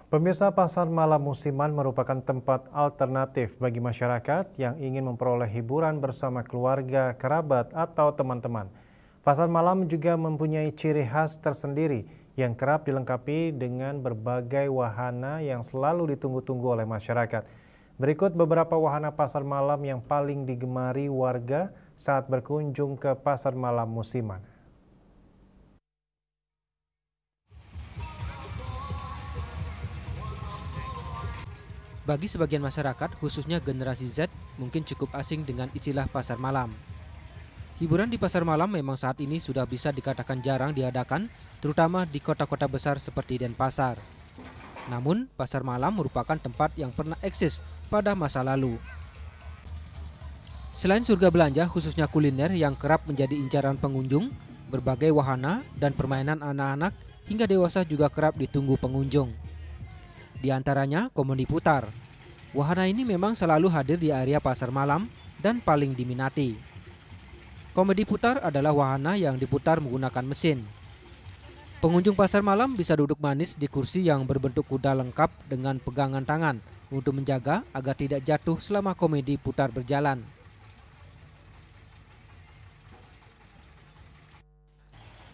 Pemirsa, pasar malam musiman merupakan tempat alternatif bagi masyarakat yang ingin memperoleh hiburan bersama keluarga, kerabat, atau teman-teman. Pasar malam juga mempunyai ciri khas tersendiri yang kerap dilengkapi dengan berbagai wahana yang selalu ditunggu-tunggu oleh masyarakat. Berikut beberapa wahana pasar malam yang paling digemari warga saat berkunjung ke pasar malam musiman. Bagi sebagian masyarakat, khususnya generasi Z, mungkin cukup asing dengan istilah pasar malam. Hiburan di pasar malam memang saat ini sudah bisa dikatakan jarang diadakan, terutama di kota-kota besar seperti Denpasar. Namun, pasar malam merupakan tempat yang pernah eksis pada masa lalu. Selain surga belanja, khususnya kuliner yang kerap menjadi incaran pengunjung, berbagai wahana dan permainan anak-anak hingga dewasa juga kerap ditunggu pengunjung. Di antaranya komedi putar. Wahana ini memang selalu hadir di area pasar malam dan paling diminati. Komedi putar adalah wahana yang diputar menggunakan mesin. Pengunjung pasar malam bisa duduk manis di kursi yang berbentuk kuda lengkap dengan pegangan tangan untuk menjaga agar tidak jatuh selama komedi putar berjalan.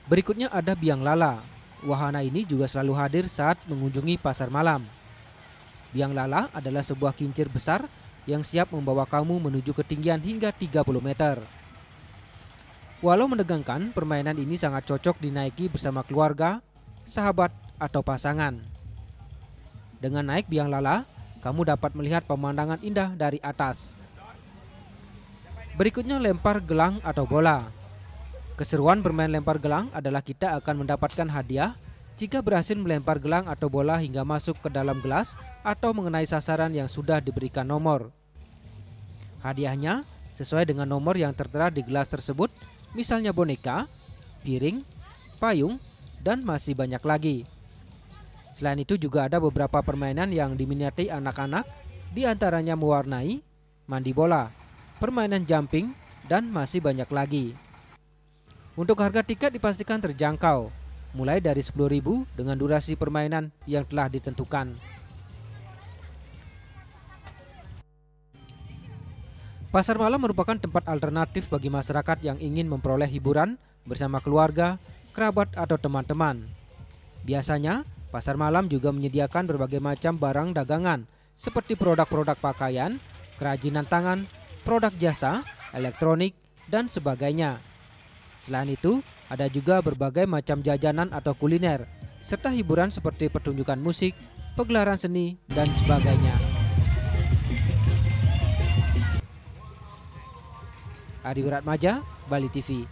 Berikutnya ada biang lala. Wahana ini juga selalu hadir saat mengunjungi pasar malam. Biang lala adalah sebuah kincir besar yang siap membawa kamu menuju ketinggian hingga 30 meter. Walau menegangkan, permainan ini sangat cocok dinaiki bersama keluarga, sahabat, atau pasangan. Dengan naik biang lala, kamu dapat melihat pemandangan indah dari atas. Berikutnya lempar gelang atau bola. Keseruan bermain lempar gelang adalah kita akan mendapatkan hadiah jika berhasil melempar gelang atau bola hingga masuk ke dalam gelas atau mengenai sasaran yang sudah diberikan nomor. Hadiahnya sesuai dengan nomor yang tertera di gelas tersebut, misalnya boneka, piring, payung, dan masih banyak lagi. Selain itu juga ada beberapa permainan yang diminati anak-anak, di antaranya mewarnai, mandi bola, permainan jumping, dan masih banyak lagi. Untuk harga tiket dipastikan terjangkau, mulai dari 10.000 dengan durasi permainan yang telah ditentukan. Pasar malam merupakan tempat alternatif bagi masyarakat yang ingin memperoleh hiburan bersama keluarga, kerabat, atau teman-teman. Biasanya, pasar malam juga menyediakan berbagai macam barang dagangan seperti produk-produk pakaian, kerajinan tangan, produk jasa, elektronik, dan sebagainya. Selain itu, ada juga berbagai macam jajanan atau kuliner, serta hiburan seperti pertunjukan musik, pegelaran seni, dan sebagainya. Adi Wiratmaja, Bali TV.